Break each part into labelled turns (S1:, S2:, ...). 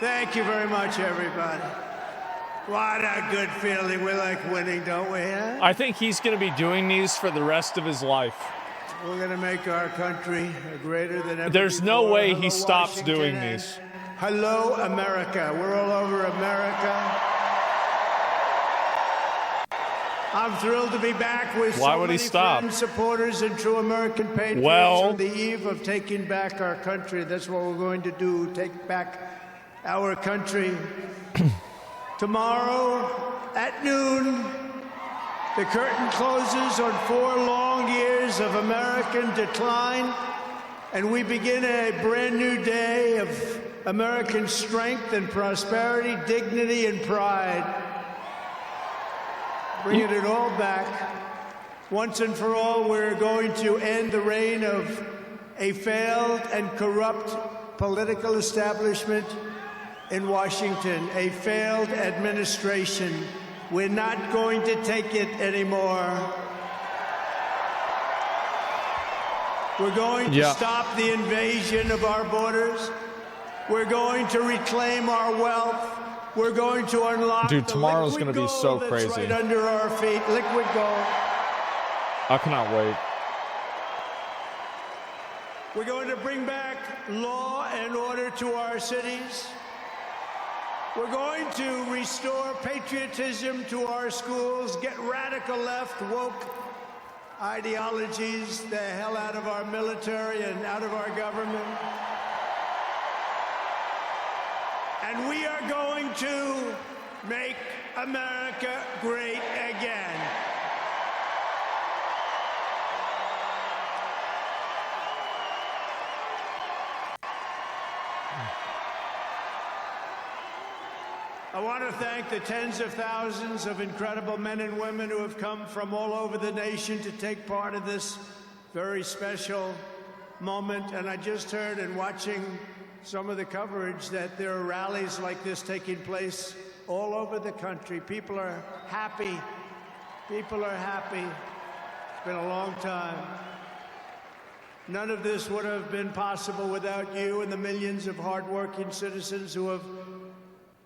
S1: Thank you very much, everybody. What a good feeling. We like winning, don't we? Huh?
S2: I think he's going to be doing these for the rest of his life.
S1: We're going to make our country greater than ever
S2: There's
S1: before.
S2: no way
S1: Hello,
S2: he stops
S1: Washington,
S2: doing
S1: and
S2: these.
S1: Hello, America. We're all over America. I'm thrilled to be back with
S2: Why
S1: so
S2: would he
S1: many
S2: stop?
S1: friends, supporters, and true American patriots on the eve of taking back our country. That's what we're going to do, take back our country. Tomorrow at noon, the curtain closes on 4 long years of American decline, and we begin a brand new day of American strength and prosperity, dignity and pride. Bringing it all back. Once and for all, we're going to end the reign of a failed and corrupt political establishment in Washington, a failed administration. We're not going to take it anymore. We're going to stop the invasion of our borders. We're going to reclaim our wealth. We're going to unlock
S2: tomorrow's going to be so crazy.
S1: Right under our feet, liquid gold.
S2: I cannot wait.
S1: We're going to bring back law and order to our cities. We're going to restore patriotism to our schools, get radical left, woke ideologies the hell out of our military and out of our government. And we are going to make America great again. I want to thank the tens of thousands of incredible men and women who have come from all over the nation to take part in this very special moment. And I just heard in watching some of the coverage that there are rallies like this taking place all over the country. People are happy. People are happy. It's been a long time. None of this would have been possible without you and the millions of hardworking citizens who have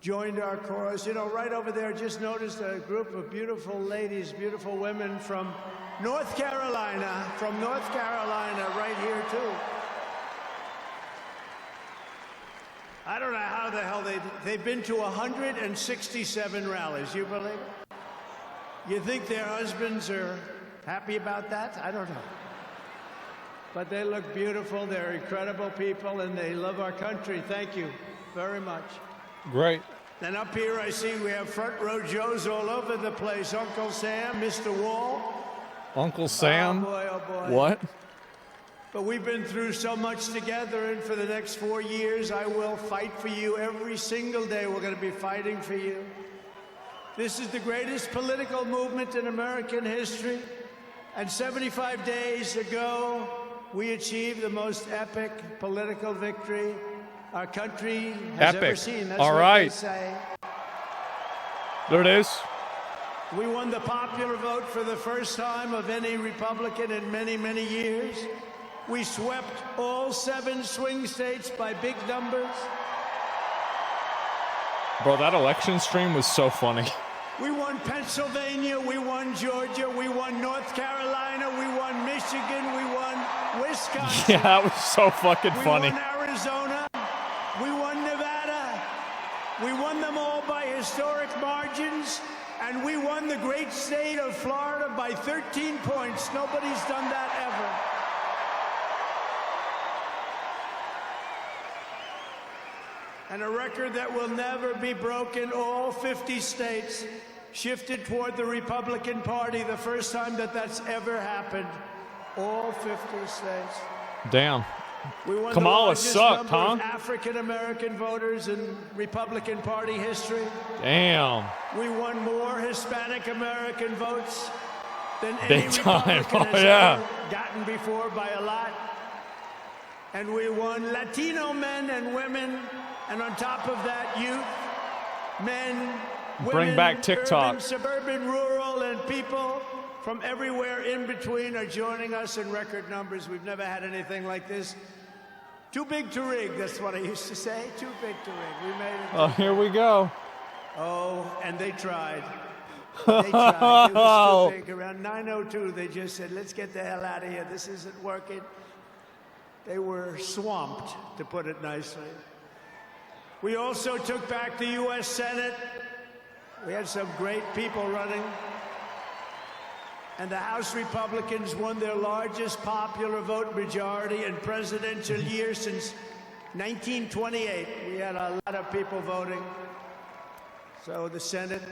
S1: joined our cause. You know, right over there, just noticed a group of beautiful ladies, beautiful women from North Carolina, right here too. I don't know how the hell they've been to 167 rallies. You believe it? You think their husbands are happy about that? I don't know. But they look beautiful. They're incredible people, and they love our country. Thank you very much.
S2: Great.
S1: Then up here, I see we have front row Joes all over the place. Uncle Sam, Mr. Wall.
S2: Uncle Sam?
S1: Oh, boy, oh, boy.
S2: What?
S1: But we've been through so much together, and for the next 4 years, I will fight for you every single day. We're going to be fighting for you. This is the greatest political movement in American history. And 75 days ago, we achieved the most epic political victory our country has ever seen. That's
S2: all
S1: what
S2: right.
S1: they say.
S2: There it is.
S1: We won the popular vote for the first time of any Republican in many, many years. We swept all 7 swing states by big numbers.
S2: Bro, that election stream was so funny.
S1: We won Pennsylvania, we won Georgia, we won North Carolina, we won Michigan, we won Wisconsin.
S2: Yeah, that was so fucking funny.
S1: We won Arizona, we won Nevada. We won them all by historic margins, and we won the great state of Florida by 13 points. Nobody's done that ever. And a record that will never be broken. All 50 states shifted toward the Republican Party, the first time that that's ever happened. All 50 states.
S2: Damn.
S1: We won
S2: Kamala
S1: the
S2: sucked, huh?
S1: African-American voters in Republican Party history.
S2: Damn.
S1: We won more Hispanic-American votes than
S2: Big
S1: any
S2: time.
S1: Republican
S2: Oh,
S1: has
S2: yeah.
S1: ever gotten before by a lot. And we won Latino men and women. And on top of that, youth, men,
S2: Bring
S1: women,
S2: back TikTok.
S1: urban, suburban, rural, and people from everywhere in between are joining us in record numbers. We've never had anything like this. Too big to rig, that's what I used to say. Too big to rig. We made it.
S2: Oh, here we go.
S1: Oh, and they tried. They tried. It was too big. Around 9:02, they just said, let's get the hell out of here. This isn't working. They were swamped, to put it nicely. We also took back the U.S. Senate. We had some great people running. And the House Republicans won their largest popular vote majority in presidential year since 1928. We had a lot of people voting. So the Senate,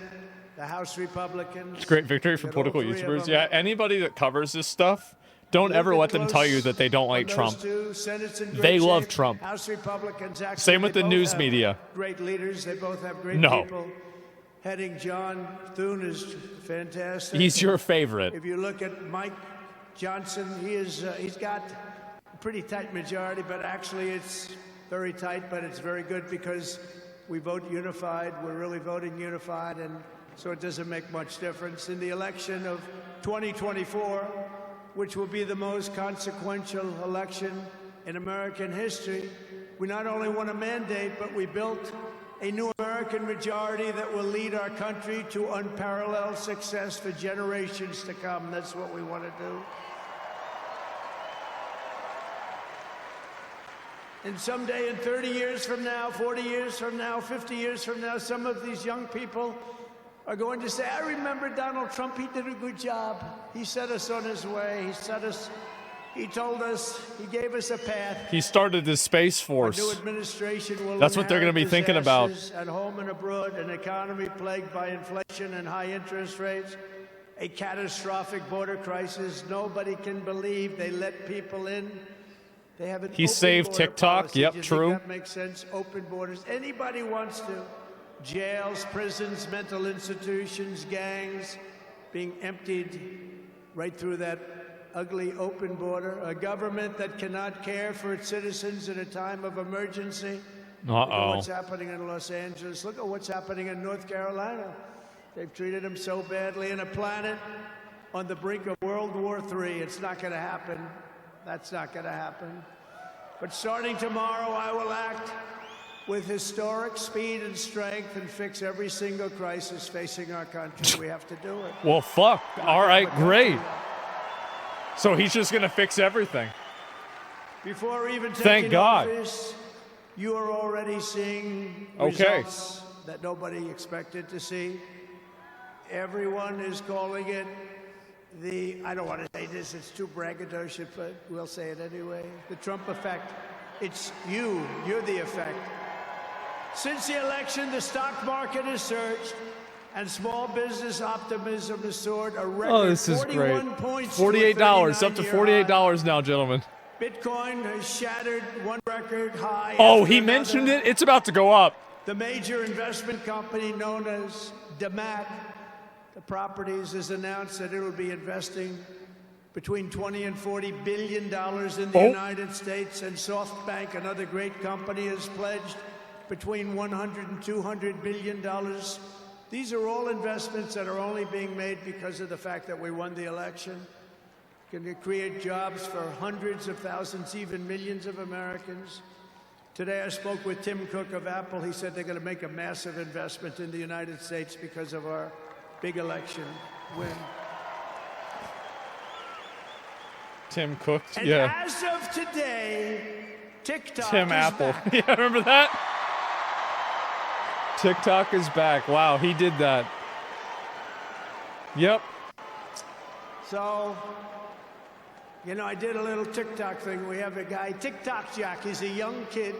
S1: the House Republicans.
S2: It's a great victory for political YouTubers. Yeah, anybody that covers this stuff, don't ever let them tell you that they don't like Trump. They love Trump.
S1: House Republicans, actually,
S2: same with the news media.
S1: Great leaders. They both have great people. Heading John Thune is fantastic.
S2: He's your favorite.
S1: If you look at Mike Johnson, he's got a pretty tight majority, but actually it's very tight, but it's very good because we vote unified. We're really voting unified, and so it doesn't make much difference. In the election of 2024, which will be the most consequential election in American history, we not only won a mandate, but we built a new American majority that will lead our country to unparalleled success for generations to come. That's what we want to do. And someday, in 30 years from now, 40 years from now, 50 years from now, some of these young people are going to say, I remember Donald Trump, he did a good job. He set us on his way. He told us, he gave us a path.
S2: He started the Space Force.
S1: Our new administration will
S2: That's what they're going to be thinking about.
S1: At home and abroad, an economy plagued by inflation and high interest rates, a catastrophic border crisis. Nobody can believe they let people in. They have an
S2: he
S1: open
S2: saved
S1: border
S2: TikTok.
S1: policy.
S2: Yep,
S1: Do you
S2: true.
S1: think that makes sense? Open borders. Anybody wants to. Jails, prisons, mental institutions, gangs being emptied right through that ugly open border, a government that cannot care for its citizens in a time of emergency. Look at what's happening in Los Angeles. Look at what's happening in North Carolina. They've treated them so badly. In a planet on the brink of World War III. It's not going to happen. That's not going to happen. But starting tomorrow, I will act with historic speed and strength and fix every single crisis facing our country. We have to do it.
S2: Well, fuck. All right, great. So he's just going to fix everything.
S1: Before even taking
S2: Thank God.
S1: office, you are already seeing results that nobody expected to see. Everyone is calling it I don't want to say this, it's too braggadocious, but we'll say it anyway. The Trump effect. It's you. You're the effect. Since the election, the stock market has surged, and small business optimism has soared a record
S2: this is
S1: 41
S2: great.
S1: points.
S2: $48, up to $48 now, gentlemen.
S1: Bitcoin has shattered one record high.
S2: Oh, he mentioned it? It's about to go up.
S1: The major investment company known as DeMat, the properties, has announced that it will be investing between $20 and $40 billion in the United States, and SoftBank, another great company, has pledged between $100 and $200 billion. These are all investments that are only being made because of the fact that we won the election. Can create jobs for hundreds of thousands, even millions of Americans. Today I spoke with Tim Cook of Apple. He said they're going to make a massive investment in the United States because of our big election win.
S2: Tim Cook,
S1: and as of today, TikTok
S2: Tim
S1: is
S2: Apple.
S1: back.
S2: Yeah, remember that? TikTok is back. Wow, he did that. Yep.
S1: So, you know, I did a little TikTok thing. We have a guy, TikTok Jack. He's a young kid,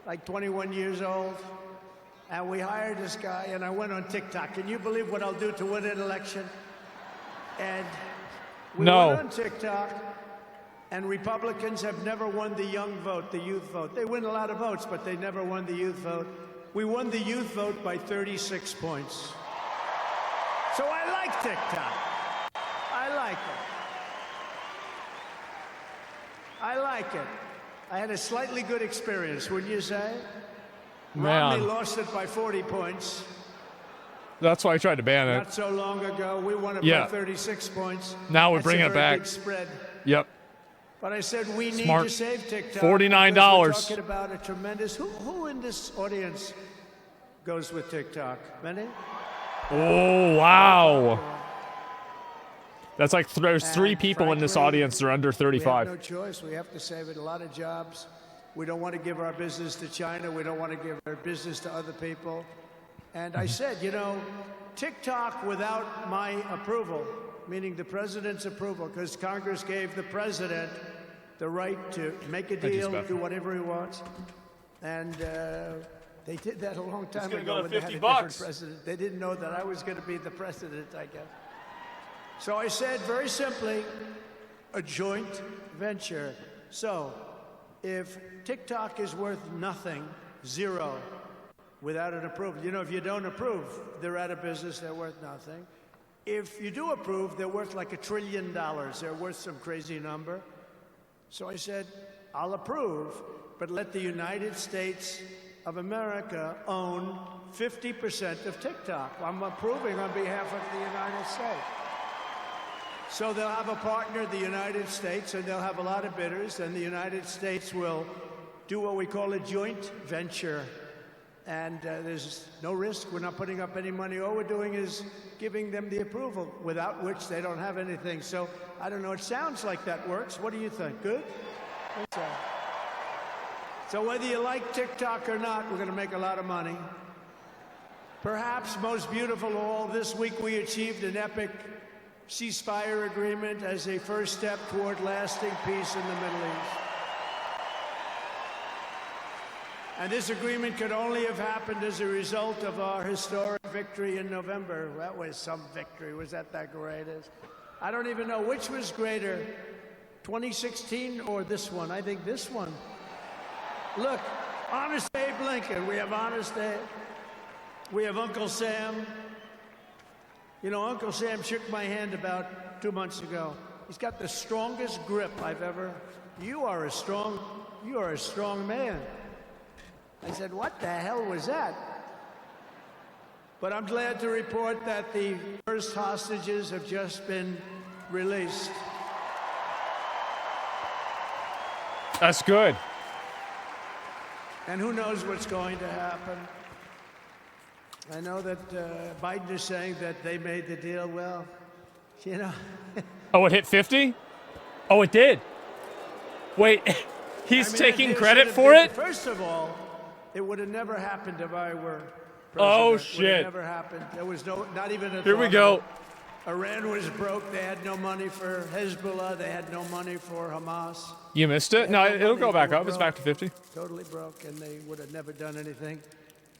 S1: like 21 years old. And we hired this guy, and I went on TikTok. Can you believe what I'll do to win an election? And we went on TikTok, and Republicans have never won the young vote, the youth vote. They win a lot of votes, but they never won the youth vote. We won the youth vote by 36 points. So I like TikTok. I like it. I like it. I had a slightly good experience, wouldn't you say? Romney lost it by 40 points.
S2: That's why I tried to ban it.
S1: Not so long ago. We won it by 36 points.
S2: Now we're bringing it back.
S1: Big spread.
S2: Yep.
S1: But I said we need
S2: Smart.
S1: to save TikTok.
S2: $49.
S1: We're talking about a tremendous. Who in this audience goes with TikTok? Many?
S2: Oh, wow. That's like there's 3 people in this
S1: frankly,
S2: audience that are under 35.
S1: We have no choice. We have to save it. A lot of jobs. We don't want to give our business to China. We don't want to give our business to other people. And I said, you know, TikTok without my approval, meaning the president's approval, because Congress gave the president the right to make a deal, do whatever he wants. And they did that a long time ago when they had a different president. They didn't know that I was going to be the president, I guess. So I said, very simply, a joint venture. So if TikTok is worth nothing, 0, without an approval, you know, if you don't approve, they're out of business, they're worth nothing. If you do approve, they're worth like $1 trillion. They're worth some crazy number. So I said, I'll approve, but let the United States of America own 50% of TikTok. I'm approving on behalf of the United States. So they'll have a partner, the United States, and they'll have a lot of bidders, and the United States will do what we call a joint venture. And there's no risk. We're not putting up any money. All we're doing is giving them the approval, without which they don't have anything. So I don't know. It sounds like that works. What do you think? Good? So whether you like TikTok or not, we're going to make a lot of money. Perhaps most beautiful of all, this week we achieved an epic ceasefire agreement as a first step toward lasting peace in the Middle East. And this agreement could only have happened as a result of our historic victory in November. That was some victory. Was that great? I don't even know which was greater, 2016 or this one. I think this one. Look, Honest Abe Lincoln. We have Honest Abe. We have Uncle Sam. You know, Uncle Sam shook my hand about 2 months ago. He's got the strongest grip I've ever. You are a strong man. I said, what the hell was that? But I'm glad to report that the first hostages have just been released.
S2: That's good.
S1: And who knows what's going to happen. I know that Biden is saying that they made the deal. Well, you know.
S2: Oh, it hit 50? Oh, it did. Wait, he's taking credit for it?
S1: First of all, it would have never happened if I were president.
S2: Oh, shit.
S1: It would have never happened. There was not even a
S2: Here we go.
S1: Iran was broke. They had no money for Hezbollah. They had no money for Hamas.
S2: You missed it? No, it'll go back up. It's back to 50.
S1: Totally broke, and they would have never done anything.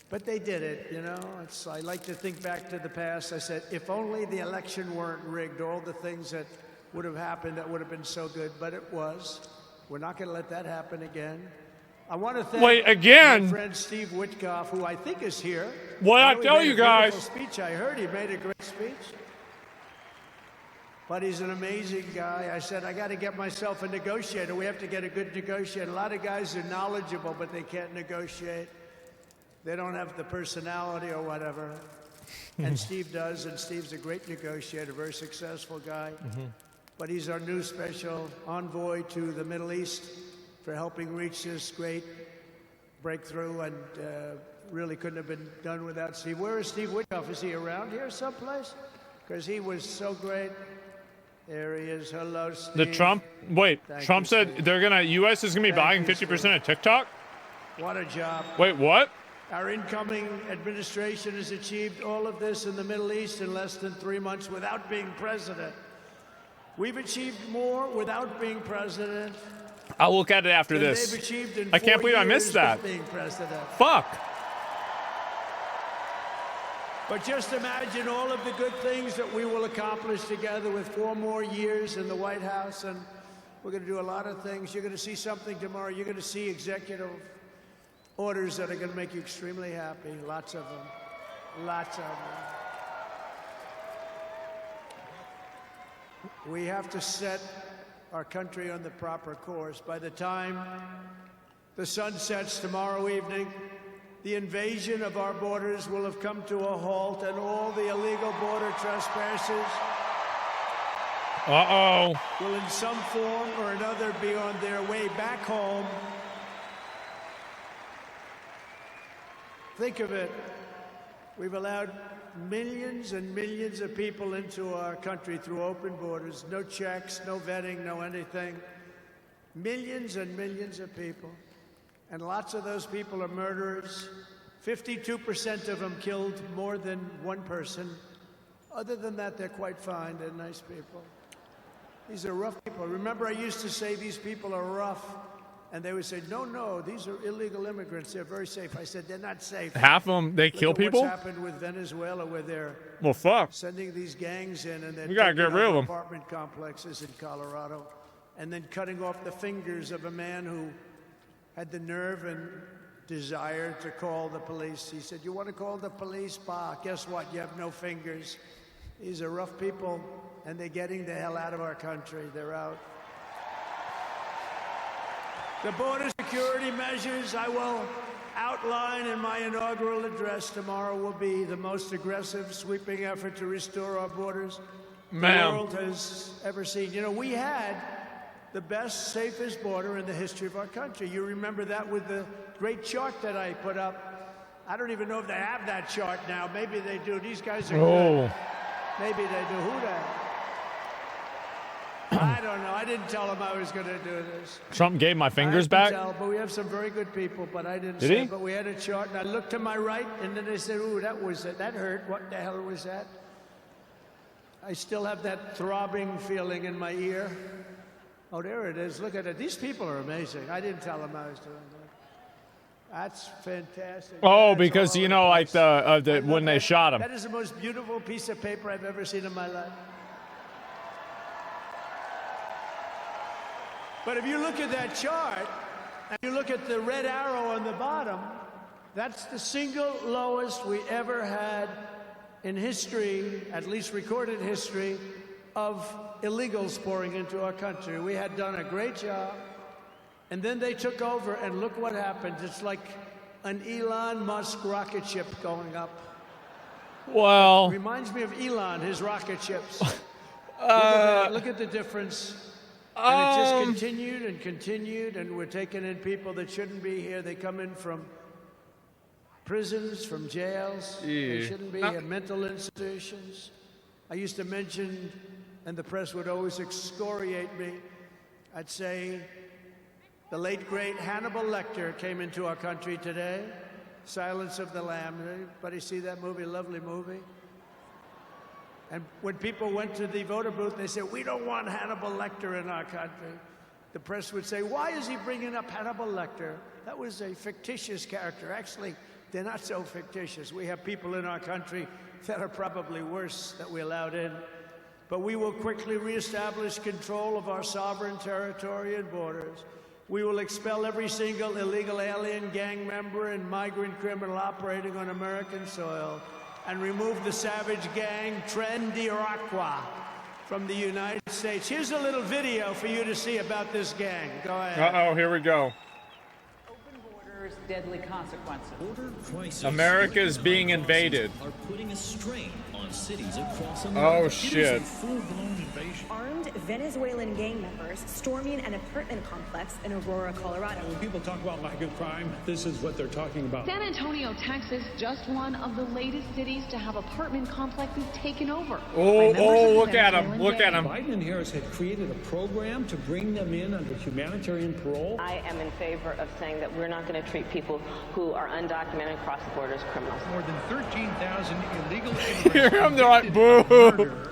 S1: But they did it, you know. I like to think back to the past. I said, if only the election weren't rigged, all the things that would have happened, that would have been so good. But it was. We're not going to let that happen again. I want to thank my friend Steve Witkoff, who I think is here.
S2: What I tell you guys?
S1: Speech. I heard he made a great speech. But he's an amazing guy. I said, I got to get myself a negotiator. We have to get a good negotiator. A lot of guys are knowledgeable, but they can't negotiate. They don't have the personality or whatever. And Steve does, and Steve's a great negotiator, very successful guy. But he's our new special envoy to the Middle East for helping reach this great breakthrough, and really couldn't have been done without Steve. Where is Steve Witkoff? Is he around here someplace? Because he was so great. There he is. Hello, Steve.
S2: Trump said Steve. U.S. is going to be buying 50% of TikTok?
S1: What a job.
S2: Wait, what?
S1: Our incoming administration has achieved all of this in the Middle East in less than 3 months without being president. We've achieved more without being president.
S2: I'll look at it after this.
S1: They've achieved in
S2: I can't believe I missed that.
S1: Being president.
S2: Fuck.
S1: But just imagine all of the good things that we will accomplish together with 4 more years in the White House, and we're going to do a lot of things. You're going to see something tomorrow. You're going to see executive orders that are going to make you extremely happy. Lots of them. Lots of them. We have to set our country on the proper course. By the time the sun sets tomorrow evening, the invasion of our borders will have come to a halt, and all the illegal border trespassers
S2: Uh-oh.
S1: will in some form or another be on their way back home. Think of it. We've allowed millions and millions of people into our country through open borders. No checks, no vetting, no anything. Millions and millions of people. And lots of those people are murderers. 52% of them killed more than one person. Other than that, they're quite fine. They're nice people. These are rough people. Remember, I used to say these people are rough. And they would say, no, no, these are illegal immigrants. They're very safe. I said, they're not safe.
S2: Half of them, they kill people?
S1: What's happened with Venezuela, where they're sending these gangs in, and they're
S2: gotta get rid of them.
S1: Apartment complexes in Colorado, and then cutting off the fingers of a man who had the nerve and desire to call the police. He said, you want to call the police? Bah, guess what? You have no fingers. These are rough people, and they're getting the hell out of our country. They're out. The border security measures I will outline in my inaugural address tomorrow will be the most aggressive, sweeping effort to restore our borders the world has ever seen. You know, we had the best, safest border in the history of our country. You remember that with the great chart that I put up. I don't even know if they have that chart now. Maybe they do. These guys are good. Maybe they do. Who that? I don't know. I didn't tell him I was going to do this.
S2: Trump gave my fingers back?
S1: But we have some very good people, but I didn't
S2: Did
S1: say.
S2: he?
S1: But we had a chart, and I looked to my right, and then they said, ooh, that hurt. What the hell was that? I still have that throbbing feeling in my ear. Oh, there it is. Look at it. These people are amazing. I didn't tell them I was doing that. That's fantastic.
S2: Oh,
S1: That's
S2: because, you know, like when they shot him.
S1: That is the most beautiful piece of paper I've ever seen in my life. But if you look at that chart, and you look at the red arrow on the bottom, that's the single lowest we ever had in history, at least recorded history, of illegals pouring into our country. We had done a great job, and then they took over, and look what happened. It's like an Elon Musk rocket ship going up.
S2: Well,
S1: reminds me of Elon, his rocket ships. Look at the difference. And it just continued and continued, and we're taking in people that shouldn't be here. They come in from prisons, from jails. They shouldn't be here, mental institutions. I used to mention, and the press would always excoriate me, I'd say the late, great Hannibal Lecter came into our country today. Silence of the Lambs. Anybody see that movie? Lovely movie. And when people went to the voter booth, they said, we don't want Hannibal Lecter in our country. The press would say, why is he bringing up Hannibal Lecter? That was a fictitious character. Actually, they're not so fictitious. We have people in our country that are probably worse that we allowed in. But we will quickly reestablish control of our sovereign territory and borders. We will expel every single illegal alien, gang member, and migrant criminal operating on American soil, and remove the savage gang Tren de Aragua from the United States. Here's a little video for you to see about this gang. Go ahead.
S2: Uh-oh, here we go.
S3: Open borders, deadly consequences.
S4: Border crisis.
S2: America is being invaded.
S4: Are putting a strain on cities across America.
S2: Oh, shit.
S4: Full-blown invasion.
S5: Armed Venezuelan gang members storming an apartment complex in Aurora, Colorado.
S6: When people talk about lack of crime, this is what they're talking about.
S7: San Antonio, Texas, just one of the latest cities to have apartment complexes taken over.
S2: Look at him. Look at him.
S6: Biden and Harris had created a program to bring them in under humanitarian parole.
S8: I am in favor of saying that we're not going to treat people who are undocumented across the border as criminals.
S9: More than 13,000 illegal
S2: Hear
S9: immigrants
S2: him, they're like, boo.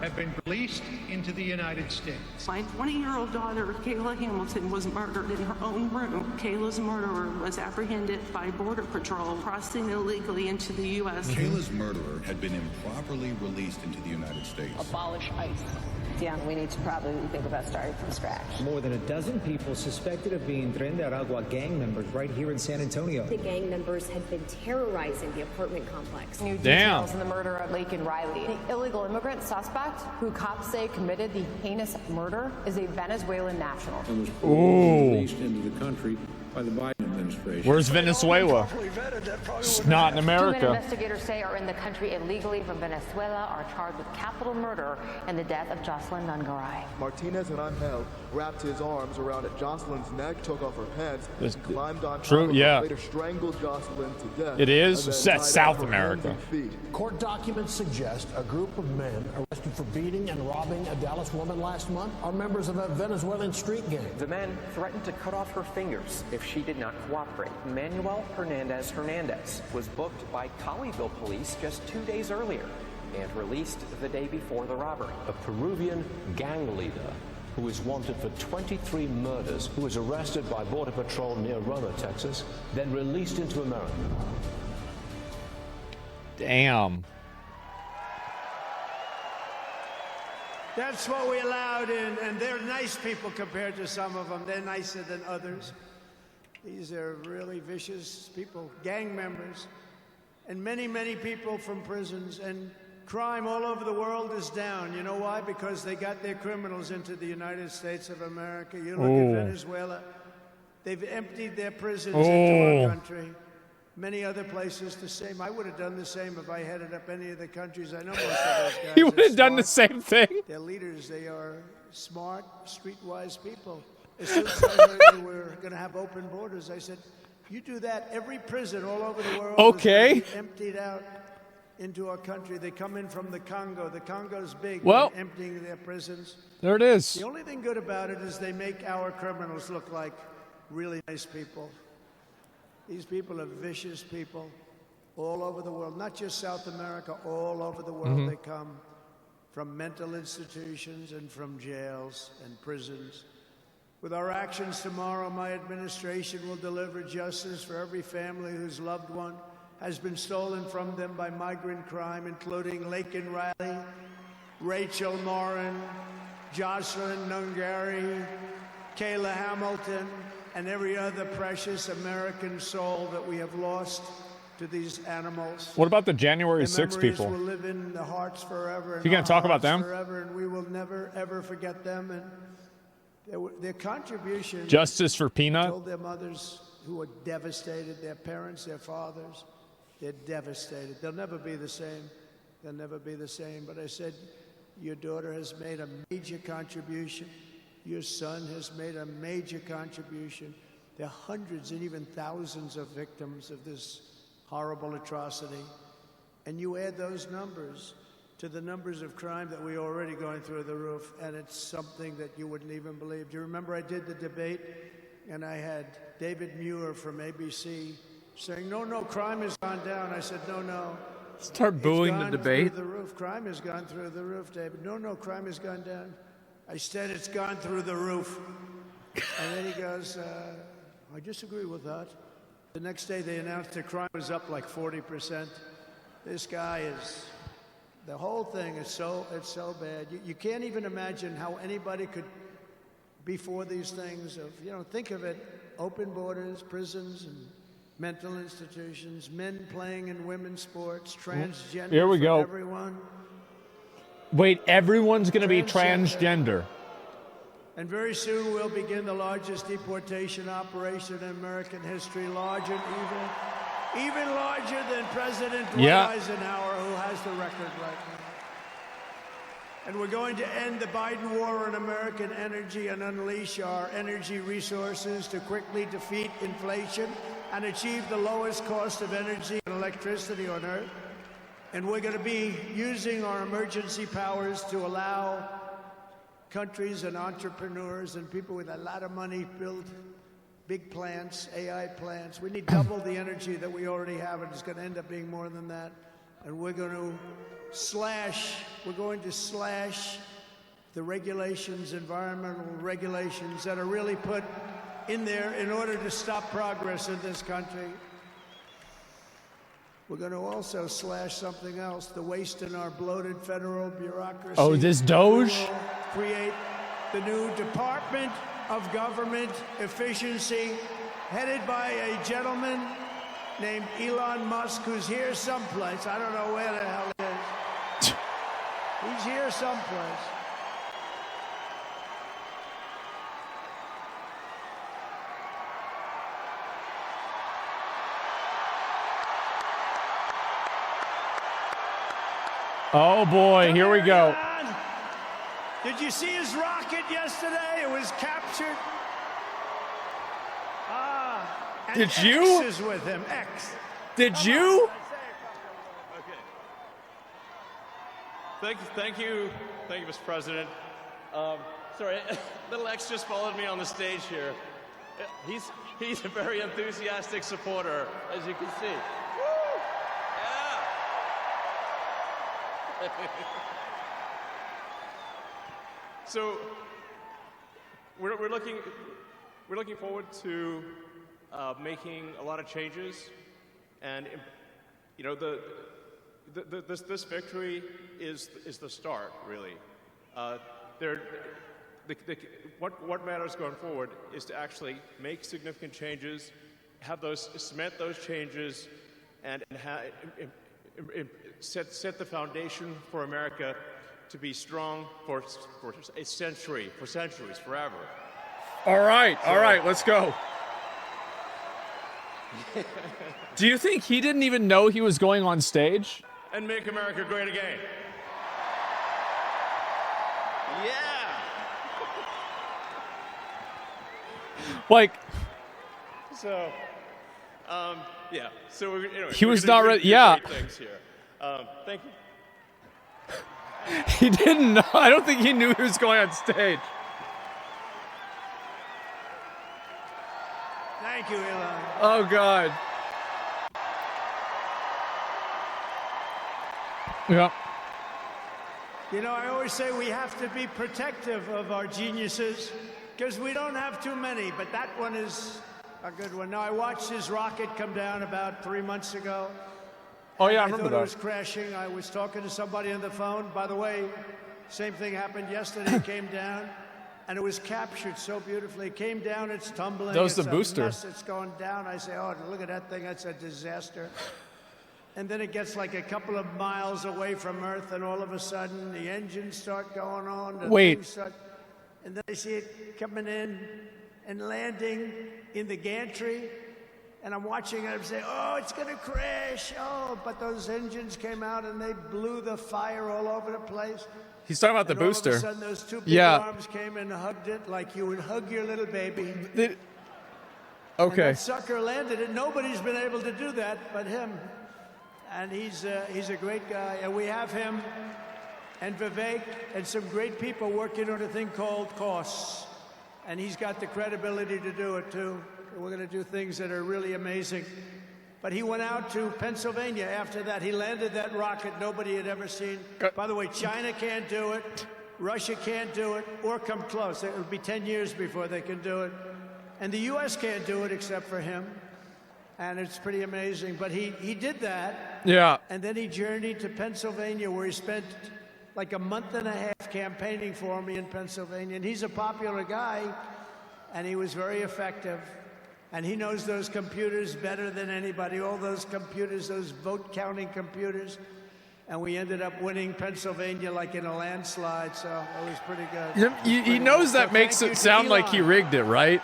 S9: have been released into the United States.
S10: My 20-year-old daughter, Kayla Hamilton, was murdered in her own room. Kayla's murderer was apprehended by Border Patrol crossing illegally into the U.S.
S11: Kayla's murderer had been improperly released into the United States.
S3: Abolish ICE.
S8: Yeah, we need to probably think about starting from scratch.
S12: More than a dozen people suspected of being Tren de Aragua gang members right here in San Antonio.
S5: The gang members had been terrorizing the apartment complex.
S13: New details in the murder of Laken Riley. The illegal immigrant suspect, who cops say committed the heinous murder, is a Venezuelan national.
S6: And was released into the country by the Biden administration.
S11: demonstration.
S2: Where's Venezuela? It's not in
S13: Two men
S2: America.
S13: investigators say are in the country illegally from Venezuela are charged with capital murder in the death of Jocelyn Nungaray.
S14: Martinez and Angel wrapped his arms around Jocelyn's neck, took off her pants,
S2: This-
S14: and climbed on top
S2: True,
S14: of her,
S2: yeah.
S14: later strangled Jocelyn to death.
S2: It is?
S14: and then
S2: That's
S14: tied up
S2: South
S14: her
S2: America.
S14: hands and feet.
S15: Court documents suggest a group of men arrested for beating and robbing a Dallas woman last month are members of a Venezuelan street gang.
S16: The men threatened to cut off her fingers if she did not cooperate. Manuel Hernandez was booked by Colleyville police just 2 days earlier and released the day before the robbery.
S17: A Peruvian gang leader who is wanted for 23 murders, who was arrested by Border Patrol near Roma, Texas, then released into America.
S2: Damn.
S1: That's what we allowed in, and they're nice people compared to some of them. They're nicer than others. These are really vicious people, gang members, and many, many people from prisons. And crime all over the world is down. You know why? Because they got their criminals into the United States of America. You look at Venezuela, they've emptied their prisons into our country. Many other places the same. I would have done the same if I headed up any of the countries. I know most of those guys.
S2: You would have done the same thing.
S1: They're leaders. They are smart, streetwise people. As soon as I heard they were going to have open borders, I said, you do that, every prison all over the world is gonna be emptied out into our country. They come in from the Congo. The Congo's big.
S2: Well,
S1: they're emptying their prisons.
S2: There it is.
S1: The only thing good about it is they make our criminals look like really nice people. These people are vicious people all over the world, not just South America, all over the world. They come from mental institutions and from jails and prisons. With our actions tomorrow, my administration will deliver justice for every family whose loved one has been stolen from them by migrant crime, including Laken Riley, Rachel Morin, Jocelyn Nungaray, Kayla Hamilton, and every other precious American soul that we have lost to these animals.
S2: What about the January 6th people?
S1: Will live in the hearts forever.
S2: You gonna talk about them?
S1: Forever, and we will never ever forget them. And their contribution.
S2: Justice for Peanut.
S1: Told their mothers who were devastated, their parents, their fathers. They're devastated. They'll never be the same. They'll never be the same. But I said, your daughter has made a major contribution. Your son has made a major contribution. There are hundreds and even thousands of victims of this horrible atrocity. And you add those numbers to the numbers of crime that we're already going through the roof, and it's something that you wouldn't even believe. Do you remember I did the debate, and I had David Muir from ABC saying, no, crime has gone down. I said, no.
S2: Start booing the debate.
S1: Through the roof. Crime has gone through the roof, David. No, crime has gone down. I said it's gone through the roof. And then he goes, I disagree with that. The next day they announced the crime was up like 40%. This guy is, the whole thing is it's so bad. You can't even imagine how anybody could be for these things of, think of it, open borders, prisons, and mental institutions, men playing in women's sports, transgender
S2: Here we go.
S1: for everyone.
S2: Wait, everyone's going to be transgender.
S1: And very soon we'll begin the largest deportation operation in American history, larger and even larger than President Dwight Eisenhower, who has the record right now. And we're going to end the Biden war on American energy and unleash our energy resources to quickly defeat inflation and achieve the lowest cost of energy and electricity on Earth. And we're going to be using our emergency powers to allow countries and entrepreneurs and people with a lot of money build big plants, AI plants. We need double the energy that we already have, and it's going to end up being more than that. And we're going to slash the regulations, environmental regulations that are really put in there in order to stop progress in this country. We're going to also slash something else, the waste in our bloated federal bureaucracy.
S2: Oh, this Doge?
S1: We will create the new Department of Government Efficiency, headed by a gentleman named Elon Musk, who's here someplace. I don't know where the hell he is. He's here someplace.
S2: Oh boy, here we go.
S1: Did you see his rocket yesterday? It was captured. And
S2: Did
S1: X
S2: you?
S1: is with him. X.
S2: Did you?
S18: Thank you, Mr. President. Sorry, little X just followed me on the stage here. He's a very enthusiastic supporter, as you can see. Woo! Yeah. So we're looking forward to making a lot of changes, and you know this victory is the start, really. What matters going forward is to actually make significant changes, cement those changes, and set the foundation for America to be strong for a century, for centuries, forever.
S2: All right, let's go. Do you think he didn't even know he was going on stage?
S18: And make America great again. Yeah.
S2: Like,
S18: so, yeah. So anyway,
S2: he was not ready. Yeah.
S18: Things here. Thank you.
S2: He didn't know. I don't think he knew he was going on stage.
S1: Thank you, Elon.
S2: Oh God. Yeah.
S1: You know, I always say we have to be protective of our geniuses because we don't have too many, but that one is a good one. Now, I watched his rocket come down about 3 months ago.
S2: Oh, yeah, I
S1: I
S2: remember
S1: thought
S2: that.
S1: it was crashing. I was talking to somebody on the phone. By the way, same thing happened yesterday. It came down, and it was captured so beautifully. It came down, it's tumbling.
S2: That was
S1: it's
S2: the
S1: a
S2: booster.
S1: mess, it's going down. I say, oh, look at that thing. That's a disaster. And then it gets like a couple of miles away from Earth, and all of a sudden, the engines start going on. The
S2: Wait.
S1: things start, and then I see it coming in and landing in the gantry. And I'm watching it, I'm saying, oh, it's going to crash. Oh, but those engines came out and they blew the fire all over the place.
S2: He's talking about the
S1: and
S2: booster.
S1: All of a sudden, those two big
S2: Yeah.
S1: arms came and hugged it like you would hug your little baby.
S2: Okay.
S1: And that sucker landed it. Nobody's been able to do that but him. And he's a great guy. And we have him and Vivek and some great people working on a thing called costs. And he's got the credibility to do it, too. We're going to do things that are really amazing. But he went out to Pennsylvania after that. He landed that rocket nobody had ever seen. By the way, China can't do it. Russia can't do it or come close. It will be 10 years before they can do it. And the U.S. can't do it except for him. And it's pretty amazing. But he did that.
S2: Yeah.
S1: And then he journeyed to Pennsylvania, where he spent like a month and a half campaigning for me in Pennsylvania. And he's a popular guy, and he was very effective. And he knows those computers better than anybody, all those computers, those vote-counting computers. And we ended up winning Pennsylvania like in a landslide, so it was pretty good.
S2: He knows that makes it sound like he rigged it, right?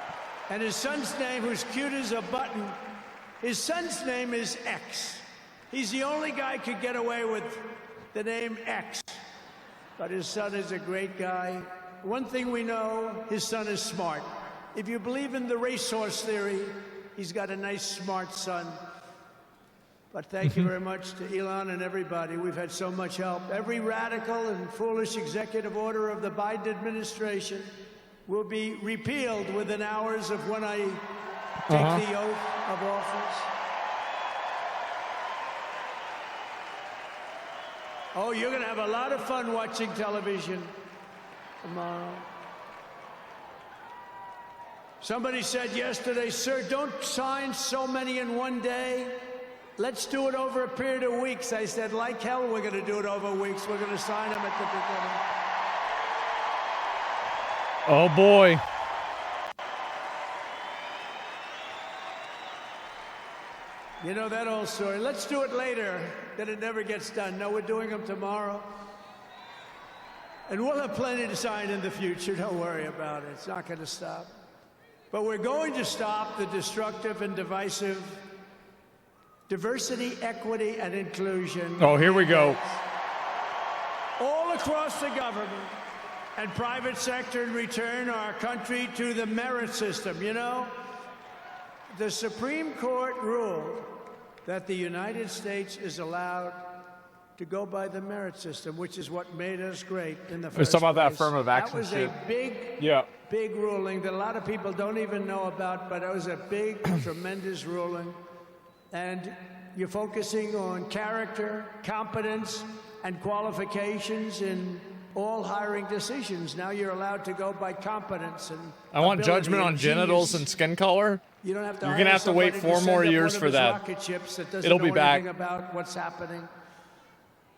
S1: And his son's name, who's cute as a button, his son's name is X. He's the only guy who could get away with the name X. But his son is a great guy. One thing we know, his son is smart. If you believe in the racehorse theory, he's got a nice, smart son. But thank you very much to Elon and everybody. We've had so much help. Every radical and foolish executive order of the Biden administration will be repealed within hours of when I take the oath of office. Oh, you're going to have a lot of fun watching television tomorrow. Somebody said yesterday, sir, don't sign so many in one day. Let's do it over a period of weeks. I said, like hell, we're going to do it over weeks. We're going to sign them at the beginning.
S2: Oh, boy.
S1: You know that old story. Let's do it later, then it never gets done. No, we're doing them tomorrow. And we'll have plenty to sign in the future. Don't worry about it. It's not going to stop. But we're going to stop the destructive and divisive diversity, equity, and inclusion.
S2: Oh, here we go.
S1: all across the government and private sector and return our country to the merit system. You know, the Supreme Court ruled that the United States is allowed to go by the merit system, which is what made us great in the first
S2: Let's talk about that
S1: place.
S2: affirmative action
S1: That was
S2: shit.
S1: a big,
S2: Yeah.
S1: big ruling that a lot of people don't even know about, but it was a big, tremendous ruling. And you're focusing on character, competence, and qualifications in all hiring decisions. Now you're allowed to go by competence and
S2: I want
S1: ability
S2: judgment
S1: and
S2: on genitals
S1: genius.
S2: and skin color.
S1: You don't have to
S2: You're
S1: hire
S2: gonna have to wait
S1: somebody
S2: 4
S1: send
S2: more
S1: up
S2: years
S1: one of
S2: for
S1: his
S2: that.
S1: rocket ships that doesn't
S2: It'll
S1: know
S2: be back.
S1: anything about what's happening.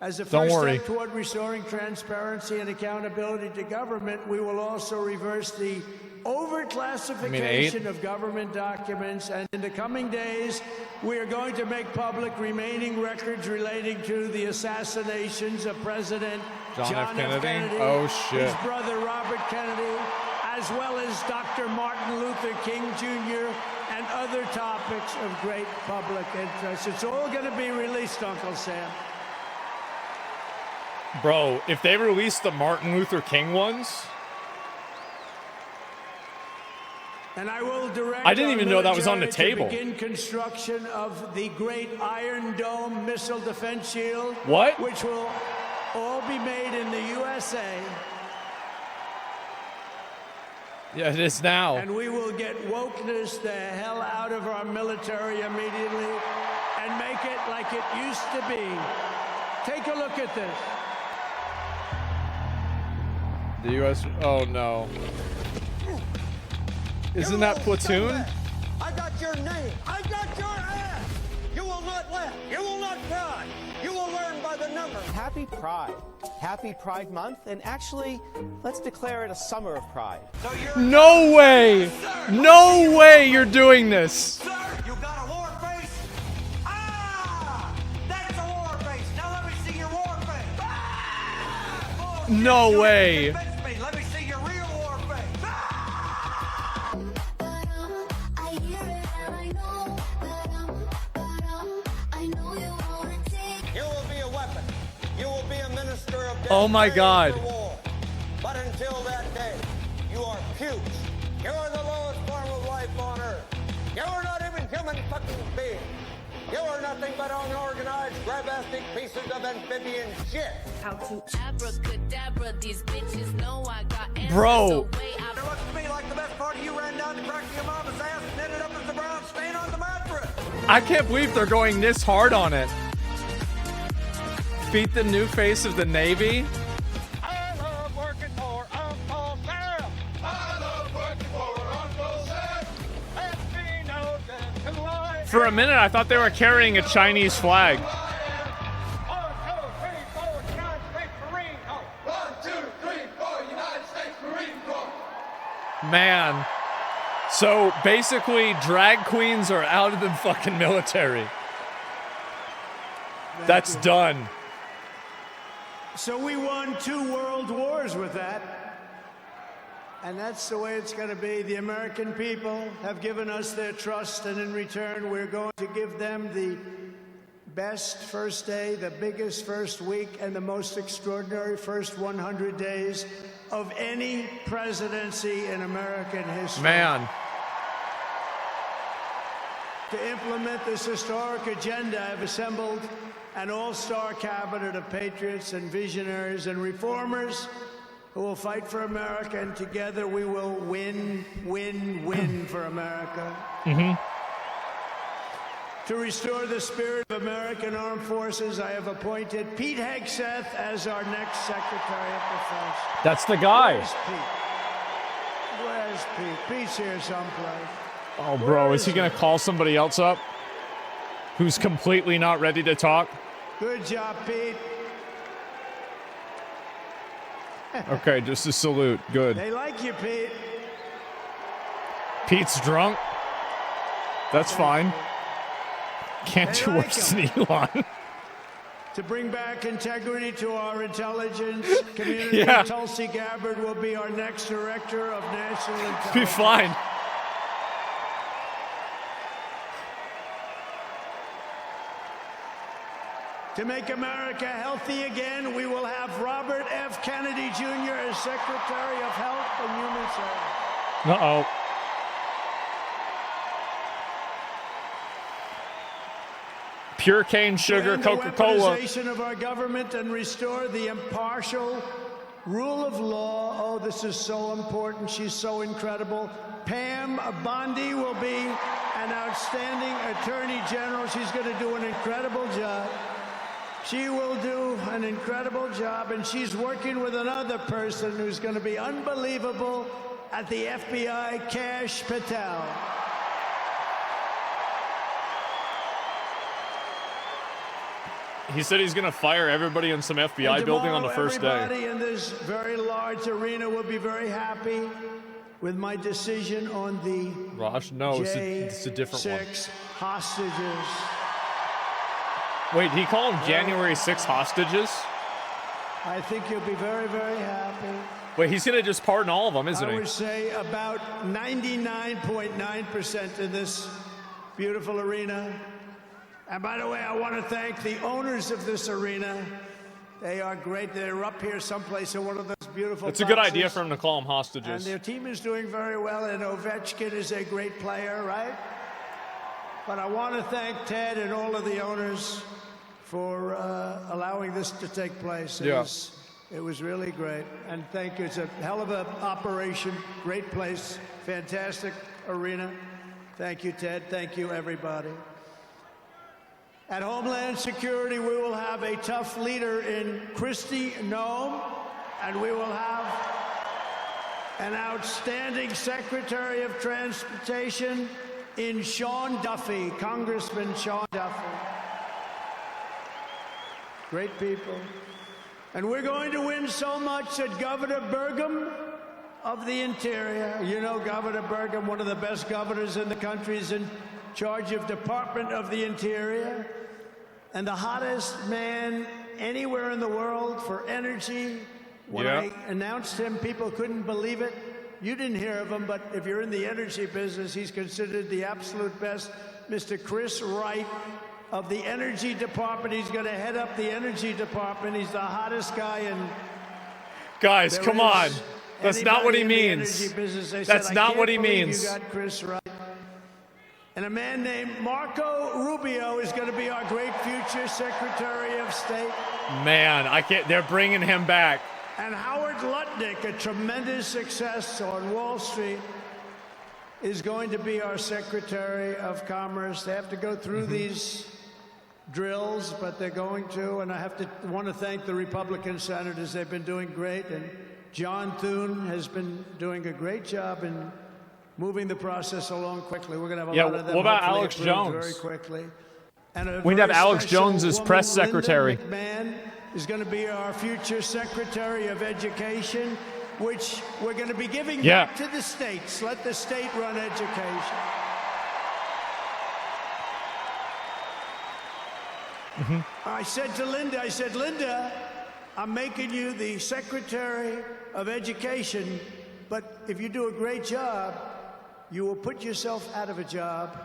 S1: As a
S2: Don't
S1: first
S2: worry.
S1: step toward restoring transparency and accountability to government, we will also reverse the overclassification of government documents, and in the coming days, we are going to make public remaining records relating to the assassinations of President
S2: John F. Kennedy? Oh, shit.
S1: his brother Robert Kennedy, as well as Dr. Martin Luther King Jr. and other topics of great public interest. It's all going to be released, Uncle Sam.
S2: Bro, if they release the Martin Luther King ones,
S1: And I will direct
S2: I didn't
S1: our
S2: even know that was on the
S1: military to
S2: table.
S1: begin construction of the great Iron Dome missile defense shield.
S2: What?
S1: Which will all be made in the USA.
S2: yeah, it is now.
S1: And we will get wokeness the hell out of our military immediately and make it like it used to be. Take a look at this.
S2: The U.S. Oh no. Isn't that Platoon?
S19: I got your name. I got your ass. You will not laugh. You will not cry. You will learn by the number.
S20: Happy Pride. Happy Pride Month. And actually, let's declare it a summer of pride.
S2: No way! No way you're doing this!
S19: Sir, you got a war face? Ah! That's a war face. Now let me see your war face. Ah!
S2: No way!
S19: Convince me. Let me see your real war face. You will be a weapon. You will be a minister of death.
S2: Oh my God.
S19: War. But until that day, you are pukes. You are the lowest form of life on earth. You are not even human fucking beings. You are nothing but unorganized, grabastic pieces of amphibian shit.
S5: How to
S21: abracadabra, these bitches know I got answers.
S2: Bro.
S19: It looks to me like the best part of you ran down the crack of your mama's ass and ended up as the brown stain on the mattress.
S2: I can't believe they're going this hard on it. Beat the new face of the Navy.
S19: I love working for Uncle Sam. I love working for Uncle Sam. Let me know just who I am.
S2: For a minute, I thought they were carrying a Chinese flag.
S19: 1, 2, 3, 4, United States Marine Corps. 1, 2, 3, 4, United States Marine Corps.
S2: Man. So basically, drag queens are out of the fucking military. That's done.
S1: So we won 2 world wars with that. And that's the way it's going to be. The American people have given us their trust, and in return, we're going to give them the best first day, the biggest first week, and the most extraordinary first 100 days of any presidency in American history.
S2: Man.
S1: To implement this historic agenda, I've assembled an all-star cabinet of patriots and visionaries and reformers who will fight for America, and together we will win, win, win for America. To restore the spirit of American Armed Forces, I have appointed Pete Hegseth as our next Secretary of Defense.
S2: That's the guy.
S1: Where's Pete? Pete's here someplace.
S2: Oh, bro, is he going to call somebody else up who's completely not ready to talk?
S1: Good job, Pete.
S2: Okay, just a salute. Good.
S1: They like you, Pete.
S2: Pete's drunk. That's fine. Can't do worse than Elon.
S1: To bring back integrity to our intelligence community,
S2: Yeah.
S1: Tulsi Gabbard will be our next Director of National Intelligence.
S2: Be fine.
S1: To make America healthy again, we will have Robert F. Kennedy Jr. as Secretary of Health and Human Services.
S2: Uh-oh. Pure cane sugar, Coca-Cola.
S1: The weaponization of our government and restore the impartial rule of law. Oh, this is so important. She's so incredible. Pam Bondi will be an outstanding Attorney General. She's going to do an incredible job. She will do an incredible job, and she's working with another person who's going to be unbelievable at the FBI, Kash Patel.
S2: He said he's going to fire everybody in some FBI building on the first day.
S1: Everybody in this very large arena will be very happy with my decision on the
S2: Raj, no, it's a different one.
S1: J6 hostages.
S2: Wait, he called them January 6 hostages?
S1: I think you'll be very, very happy.
S2: Wait, he's going to just pardon all of them, isn't he?
S1: I would say about 99.9% in this beautiful arena. And by the way, I want to thank the owners of this arena. They are great. They're up here someplace in one of those beautiful
S2: It's a good idea for him to call them hostages.
S1: And their team is doing very well, and Ovechkin is a great player, right? But I want to thank Ted and all of the owners for allowing this to take place. It was really great. And thank you. It's a hell of an operation. Great place. Fantastic arena. Thank you, Ted. Thank you, everybody. At Homeland Security, we will have a tough leader in Kristi Noem, and we will have an outstanding Secretary of Transportation in Sean Duffy, Congressman Sean Duffy. Great people. And we're going to win so much that Governor Burgum of the Interior, you know Governor Burgum, one of the best governors in the country, is in charge of Department of the Interior, and the hottest man anywhere in the world for energy. When I announced him, people couldn't believe it. You didn't hear of him, but if you're in the energy business, he's considered the absolute best. Mr. Chris Wright of the Energy Department. He's going to head up the Energy Department. He's the hottest guy in...
S2: Guys, come on. That's not what he means. That's not what he means.
S1: You got Chris Wright. And a man named Marco Rubio is going to be our great future Secretary of State.
S2: Man, I can't. They're bringing him back.
S1: And Howard Lutnick, a tremendous success on Wall Street, is going to be our Secretary of Commerce. They have to go through these drills, but they're going to. And I want to thank the Republican senators. They've been doing great. And John Thune has been doing a great job in moving the process along quickly. We're going to have a lot of them.
S2: What about Alex Jones?
S1: Very quickly. And
S2: we have Alex Jones as press secretary.
S1: Linda McMahon is going to be our future Secretary of Education, which we're going to be giving back to the states. Let the state run education. I said to Linda, Linda, I'm making you the Secretary of Education, but if you do a great job, you will put yourself out of a job